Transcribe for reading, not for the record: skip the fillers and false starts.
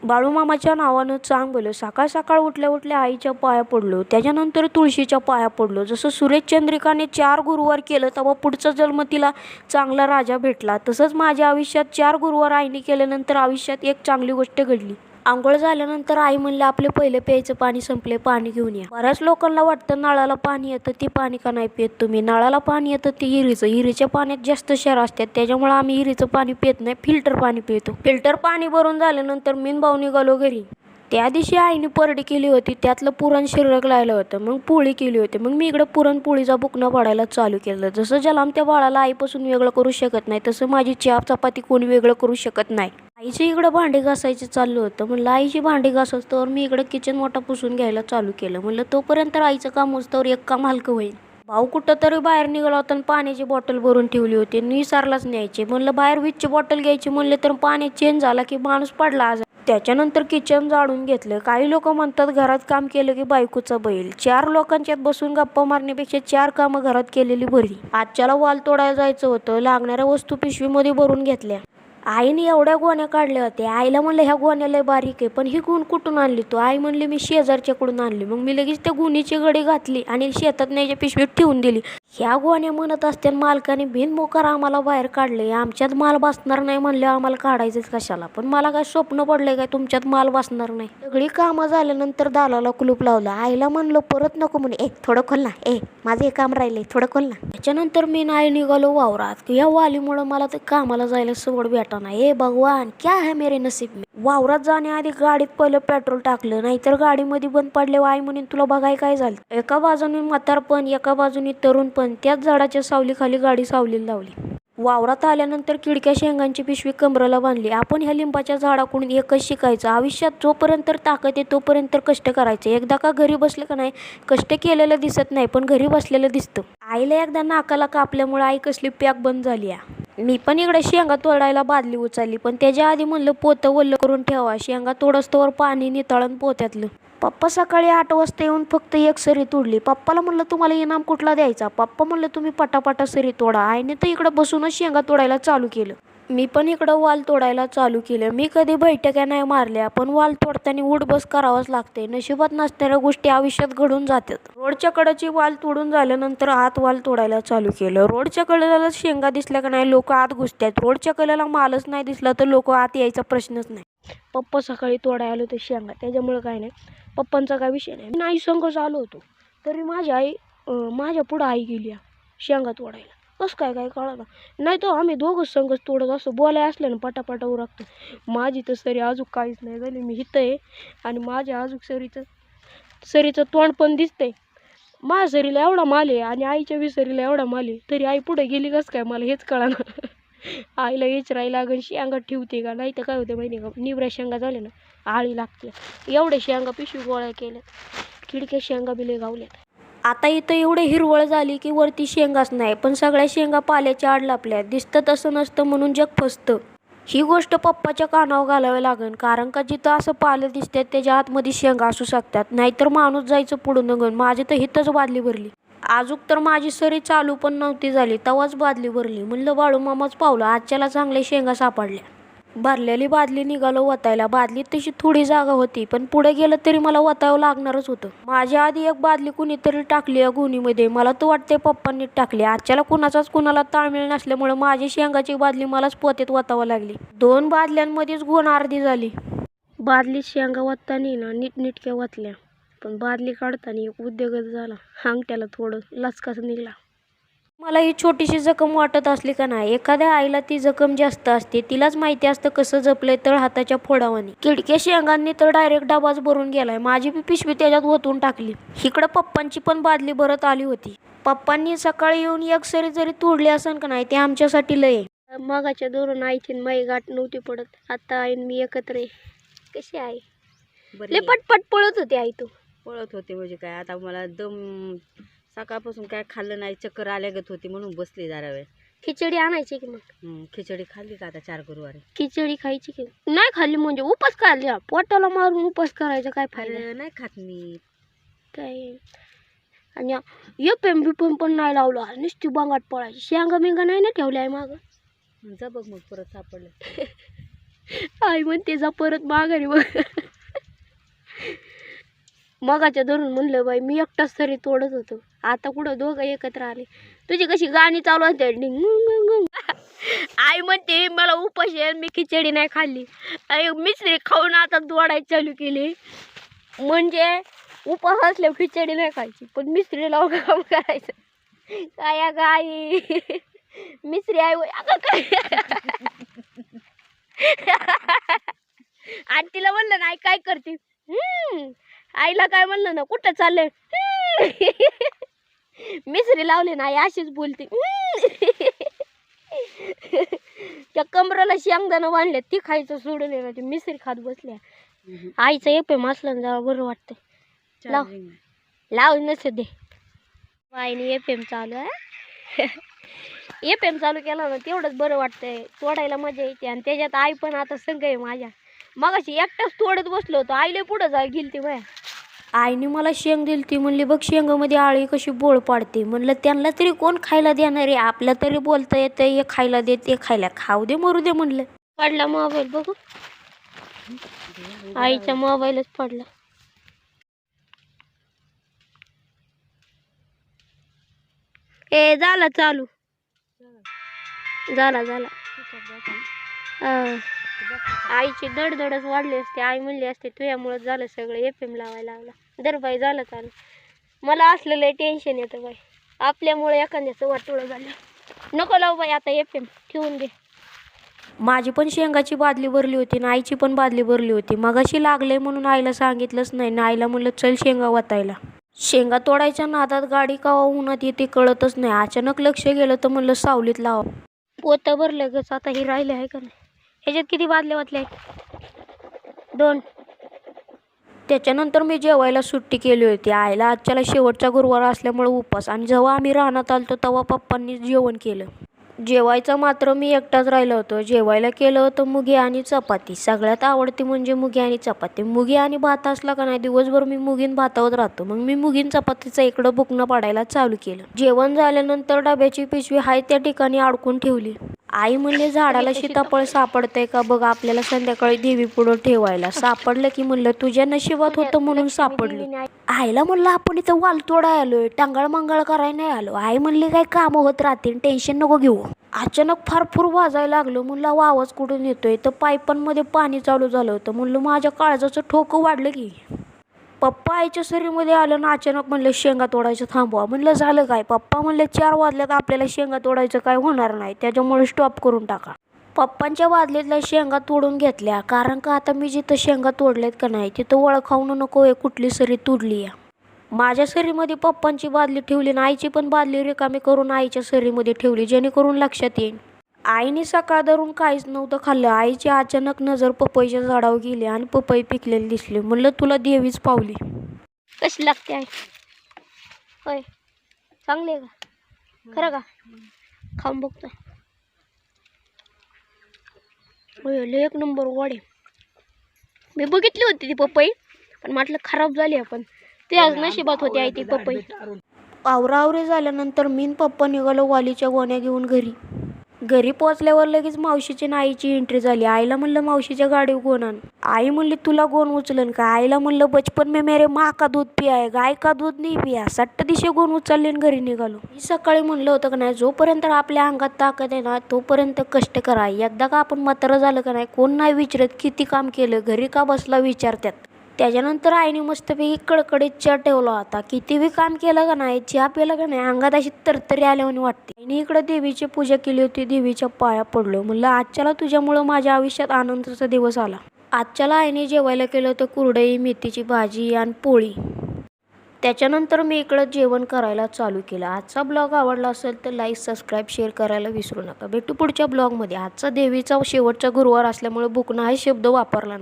बाळूमामाच्या नावानं चांगलं सकाळ सकाळ उठल्या उठल्या आईच्या पाया पडलो, त्याच्यानंतर तुळशीच्या पाया पडलो. जसं सुरेशचंद्रिकाने 4 गुरुवार केलं तेव्हा पुढचा जन्म तिला चांगला राजा भेटला, तसंच माझ्या आयुष्यात 4 गुरुवार आईने केल्यानंतर आयुष्यात एक चांगली गोष्ट घडली. आंघोळ झाल्यानंतर आई म्हणलं आपले पहिले प्यायचं पाणी संपले, पाणी घेऊन या. बऱ्याच लोकांना वाटतं नळाला पाणी येतं ती पाणी का नाही पित तुम्ही. नळाला पाणी येतं ते हिरीच्या पाण्यात जास्त क्षार असतात, त्याच्यामुळे आम्ही हिरीचं पाणी पित नाही, फिल्टर पाणी पितो. फिल्टर पाणी भरून झाल्यानंतर मी भाऊ निघालो घरी. त्या दिवशी आईने परडी केली होती, त्यातलं पुरण शिल्लक राहिलं होतं. मग पोळी केली होती. मग मी इकडं पुरणपोळीचा बुकना पाडायला चालू केलं. जसं जन्मत्या बाळाला आईपासून वेगळं करू शकत नाही, तसं माझी चहा चपाती कोणी वेगळं करू शकत नाही. आईची इकडं भांडी घासायचं चाललं होतं. म्हणलं आईची भांडी घासत तर मी इकडं किचन मोठा पुसून घ्यायला चालू केलं. म्हणलं तोपर्यंत आईचं काम होतं एक काम हलकं होईल. भाऊ कुठं तरी बाहेर निघाला होता आणि पाण्याची बॉटल भरून ठेवली होती, विसरलाच न्यायची. म्हणलं बाहेर वीजची बॉटल घ्यायची म्हणले तर पाणी चेंज झाला की माणूस पडला आज. त्याच्यानंतर किचन झाडून घेतलं. काही लोक म्हणतात घरात काम केलं की बायकोचा बैल. 4 लोकांच्यात बसून गप्पा मारण्यापेक्षा 4 कामं घरात केलेली बरी. आजच्याला वाल तोडायला जायचं होतं, लागणाऱ्या वस्तू पिशवीमध्ये भरून घेतल्या. आईने एवढ्या गोण्या काढल्या होत्या. आईला म्हणलं ह्या गोण्या लय बारीक आहे, पण ही गुण कुठून आणली तू. आई म्हणली मी शेजारच्याकडून आणली. मग मी लगेच त्या गुणीची गडी घातली आणि शेतात न्यायच्या पिशवीत ठेवून दिली. ह्या गोण्या म्हणत असते मालकाने बिनमोकार आम्हाला बाहेर काढले. आमच्यात माल बसणार नाही म्हणले आम्हाला काढायचंच कशाला. पण मला काय स्वप्न पडलंय काय तुमच्यात माल बसणार नाही. सगळी कामं झाल्यानंतर दालाला कुलूप लावलं. आईला म्हणलं परत नको म्हणे, थोडं खोल ना, माझं हे काम राहिले थोडं खोल ना. त्याच्यानंतर मी नाही निघालो वावरात. या वालीमुळं मला तर कामाला जायला सवड भेटा नाही. भगवान क्या है मेरे नसीब में. वावरात जाण्याआधी गाडीत पहिलं पेट्रोल टाकलं, नाहीतर गाडीमध्ये बंद पडले. आई म्हणून तुला बघाय काय झालं. एका बाजूने म्हातारपण, एका बाजूने तरुणपण. त्याच झाडाच्या सावलीखाली गाडी सावलीला लावली. वावरात आल्यानंतर किडक्या शेंगांची पिशवी कमरेला बांधली. आपण ह्या लिंबाच्या झाडाकडून एकच शिकायचं, आयुष्यात जोपर्यंत ताकद आहे तोपर्यंत कष्ट करायचे. एकदा का घरी बसलं का नाही, कष्ट केलेलं दिसत नाही पण घरी बसलेलं दिसतं. आईला एकदा नाकाला कापल्यामुळे आई कसली पॅक बंद झाली. मी पण इकडे शेंगा तोडायला बादली उचलली, पण त्याच्या आधी म्हणलं पोतं वल्ल करून ठेवा. शेंगा तोडस्तोवर पाणी नितळण पोत्यातलं. पप्पा सकाळी 8 वाजता येऊन फक्त एक सरी तोडली. पप्पाला म्हणलं तुम्हाला इनाम कुठला द्यायचा. पप्पा म्हणलं तुम्ही पटापटा सरी तोडा. आईने तर इकडं बसूनच शेंगा तोडायला चालू केलं. मी पण इकडं वाल तोडायला चालू केलं. मी कधी बैठक्या नाही मारल्या, पण वाल तोडताना उठ बस करावंच लागते. नशिबात नसणाऱ्या गोष्टी आयुष्यात घडून जातात. रोडच्या कडेची वाल तोडून झाल्यानंतर आत वाल तोडायला चालू केलं. रोडच्या कडेला शेंगा दिसल्या का नाही लोक आत घुसतात. रोडच्या कडेला मालच नाही दिसला तर लोक आत यायचा प्रश्नच नाही. पप्पा सकाळी तोडायला आलो ते शेंगा, त्याच्यामुळे काय नाही, पप्पांचा काय विषय नाही. नाही संघच आलो होतो तरी माझी आई माझ्या पुढं आई गेली शेंगा तोडायला. कसं काय कळलं नाही. तो आम्ही दोघंच संघच तोडत असतो. बोलाय असलं ना पटापटा उरकतो. माझी तर सरी अजून काहीच नाही झाली. मी हिथं आहे आणि माझ्या अजून सरीचं तोंड पण दिसतंय. माझ्या सरीला एवढा माल आहे आणि आईच्या विसरीला एवढा माल आहे, तरी आई पुढे गेली कसं काय मला हेच कळणार. आईला विचारायला लागेल शेंगा ठेवते का, नाही तर काय होते माहिती का, निवऱ्या शेंगा झाल्या ना आळी लागते. एवढ्या शेंगा पिशवी गोळ्या केल्यात, खिडक्या शेंगा बिले गावल्यात. आता इथं एवढे हिरवळ झाली की वरती शेंगाच नाही, पण सगळ्या शेंगा पाल्याच्या आड लापल्यात. दिसतं तसं नसतं म्हणून जग फसतं. ही गोष्ट पप्पाच्या कानावर घालावी लागेल, कारण का जिथं असं पालं दिसतात त्याच्या आतमध्ये शेंगा असू शकतात. नाहीतर माणूस जायचं पुढं नगन. माझी तर हिथंच बादली भरली. अजून तर माझी सरी चालू पण नव्हती झाली तेव्हाच बादली भरली. म्हणलं बाळूमामाच पावलं, आजच्याला चांगल्या शेंगा सापडल्या. भरलेली बादली निघालो वतायला. बादलीत तशी थोडी जागा होती, पण पुढे गेलं तरी मला वतावं लागणारच होतं. माझ्या आधी एक बादली कुणीतरी टाकली या गुणीमध्ये. मला तर वाटते पप्पांनी टाकली. आजच्याला कुणाला ताळमेळ नसल्यामुळे माझी शेंगाची बादली मलाच पोत्यात वतावं लागली. 2 बादल्यांमध्येच गुण अर्धी झाली. बादलीत शेंगा वतानी ना नीटनेटक्या वतल्या, पण बादली काढताना एक उद्योगच झाला. अंगठ्याला थोडं लचकाच निघला. मला ही छोटीशी जखम वाटत असली का नाही, एखाद्या आईला ती जखम जास्त असते. तिलाच माहिती असतं कसं जपलंय तळ हाताच्या फोडावानी. किडक्या शेंगांनी तर डायरेक्ट डबाच भरून गेलाय. माझी पिशवी त्याच्यात ओतून टाकली. इकडं पप्पांची पण बादली भरत आली होती. पप्पांनी सकाळी येऊन एक सरी जरी तोडली असेल का नाही ते आमच्यासाठी लय. मगाच्या दोन आईची माई गाठ नव्हती पडत. आता आईन मी एकत्र आहे. कशी आहे. लय पटपट पळत होते आई. तू पळत होते म्हणजे काय, आता मला दम सकाळपासून काय खाल्लं नाही, चक्कर आल्यागत होती म्हणून बसली जरा वेळ. खिचडी आणायची की मग. खिचडी खाल्ली का आता 4 गुरुवारी. खिचडी खायची की नाही खाल्ली म्हणजे उपास खाल्ला. पोटाला मारून उपास करायचा काय फायदा. नाही खात मी काय. आणि एपएम बिपम पण नाही लावला, नुसती बांगाट पळायची. शेंगा बिंगा नाही ना ठेवल्या आहे मागं. जा बघ मग परत सापडलं. आई म्हणते जा परत माघारी बघ. मगाच्या धरून म्हणलं बाई मी एकटाच तरी तोडत होतो, आता कुठं दोघं एकत्र आले. तुझी कशी गाणी चालू असते डिंग गुंग गुंग. आई म्हणते मला उपाशी आहे, मी खिचडी नाही खाल्ली. आई मिसरी खाऊन आता तोडायची चालू केली. म्हणजे उपास असल्यावर खिचडी नाही खायची, पण मिसरी लावून काम करायचं. काय अगं आई, मिसरी आई होय. अगं काय आणि तिला म्हणलं ना आई काय करते, आईला काय म्हणलं ना कुठं चाललंय, मिसरी लावली ना आई अशीच बोलते. त्या कमराला शेंगदाणा बांधले ती खायचं सोडून येणार, ती मिसरी खात बसल्या. आईचं एफएम असलं जरा बरं वाटतं. लाव लाव नसे दे. आईने एफएम चालू आहे. एफएम चालू केला ना तेवढंच बरं वाटतंय, तोडायला मजा येते. आणि त्याच्यात आई पण आता संग आहे माझ्या. मगाशी एकटाच तोडत बसलो होतो, आईला पुढं जाय गेलती माझ्या. आईने मला शेंग दिली ती, म्हणली बघ शेंगामध्ये आळी कशी बोळ पाडते. म्हणलं त्यांना तरी कोण खायला देणार आहे, आपल्या तरी बोलता येतं हे खायला दे ते खायला, खाऊ दे मरू दे म्हणलं. पडला मोबाईल बघू, आईचा मोबाईलच पडला. ए झाला चालू, झाला झाला. आईची दडदडच वाढली असते. आई म्हणली असते तुझ्यामुळं झालं सगळं, एफएम लावायला लागला. दर बाई झालं चालू. मला असलेलं टेन्शन येतं बाई, आपल्यामुळे एखाद्याचं वाटोळं झालं. नको लावू बाई आता एफएम, ठेवून दे. माझी पण शेंगाची बादली भरली होती ना आईची पण बादली भरली होती. मगाशी लागले म्हणून आईला सांगितलंच नाही ना. आईला म्हणलं चल शेंगा वाटायला. शेंगा तोडायच्या नादात गाडी कावा उन्हात येते कळतच नाही. अचानक लक्ष गेलं तर म्हणलं सावलीत लावा. पोतं भरलं गच, आता ही राहिले आहे का नाही. ह्याच्यात किती बादल्या वाटल्या, 2. त्याच्यानंतर मी जेवायला सुट्टी केली होती. आईला आजच्याला शेवटचा गुरुवार असल्यामुळे उपास. आणि जेव्हा आम्ही रानात आलतो तेव्हा पप्पांनी जेवण केलं. जेवायचं मात्र मी एकटाच राहिलो होतो. जेवायला केलं होतं मुगी आणि चपाती. सगळ्यात आवडती म्हणजे मुगी आणि चपाती. मुगी आणि भात असला का नाही दिवसभर मी मुगीन भातावत राहतो. मग मी मुगीन चपातीचं इकडं बुकणं पाडायला चालू केलं. जेवण झाल्यानंतर डब्याची पिशवी हाय त्या ठिकाणी अडकून ठेवली. आई म्हणले झाडाला सीताफळ सापडतंय का बघ, आपल्याला संध्याकाळी देवी पुढं ठेवायला. सापडलं की म्हणलं तुझ्या नशिबात होतं म्हणून सापडली. आईला म्हणलं आपण इथं वाल तोडाय आलोय, टांगाळ मंगाळ करायला नाही आलो. आई म्हणली काय कामं होत राहतील, टेन्शन नको घेऊ. अचानक फारफूर वाजायला लागलो. म्हणलं आवाज कुठून येतोय, तर पाईपांमध्ये पाणी चालू झालं होतं. म्हणलं माझ्या काळजाचं ठोकं वाढलं की. पप्पा आईच्या सरीमध्ये आलं ना अचानक म्हणलं शेंगा तोडायचं थांबवा. म्हणलं झालं काय. पप्पा म्हणले 4 वाजल्यात आपल्याला शेंगा तोडायचं काय होणार नाही, त्याच्यामुळे स्टॉप करून टाका. पप्पांच्या बादलीतल्या शेंगा तोडून घेतल्या, कारण का आता मी जिथं शेंगा तोडल्यात का नाही तिथं ओळखावणं नको आहे कुठली सरी तुडली आहे. माझ्या सरीमध्ये पप्पांची बादली ठेवली आणि आईची पण बादली रिकामी करून आईच्या सरीमध्ये ठेवली, जेणेकरून लक्षात येईल. आईने सकाळ धरून काहीच नव्हतं खाल्लं. आईची अचानक नजर पपईच्या झाडावर गेली आणि पपई पिकलेली दिसली. म्हणलं तुला देवीच पावली. कशी लागते आई, होय चांगली आहे का, खरं का, खाऊन बघतो. होय एक नंबर गोड आहे. मी बघितली होती ती पपई, पण म्हटलं खराब झाली आपण, ते आज नशिबात होती आई ती पपई. आवरावरी झाल्यानंतर मी पप्पा निघालो वालीच्या गोण्या घेऊन घरी. घरी पोचल्यावर लगेच मावशीची आणि आईची एंट्री झाली. आईला म्हणलं मावशीच्या गाडीवर गोण आण. आई म्हणली तुला गोण उचलन का. आईला म्हणलं बचपन में मेरे माँ का दूध पिया है, गाय का दूध नाही पिया. सट्ट दिशे गोण उचलले आणि घरी निघालो. मी सकाळी म्हणलं होतं का नाही जोपर्यंत आपल्या अंगात ताकद आहे ना तोपर्यंत कष्ट करा. एकदा का आपण म्हातारं झालं का नाही कोण नाही विचारत किती काम केलं, घरी का बसला विचारतात. त्याच्यानंतर आईने मस्तपैकी कडकडीत चहा ठेवला होता. किती बी काम केलं का नाही, चहा प्यायला का नाही अंगात अशी तरतरी आल्यावानी वाटते. आईने इकडे देवीची पूजा केली होती, देवीच्या पाया पडलो. म्हणलं आजच्याला तुझ्यामुळं माझ्या आयुष्यात आनंदाचा दिवस आला. आजच्याला आईने जेवायला केलं होतं कुरडई, मेथीची भाजी आणि पोळी. त्याच्यानंतर मी इकडं जेवण करायला चालू केलं. आजचा ब्लॉग आवडला असेल तर लाईक, सबस्क्राईब, शेअर करायला विसरू नका. भेटू पुढच्या ब्लॉगमध्ये. आजचा देवीचा शेवटचा गुरुवार असल्यामुळे बुकणं हा शब्द वापरला नाही.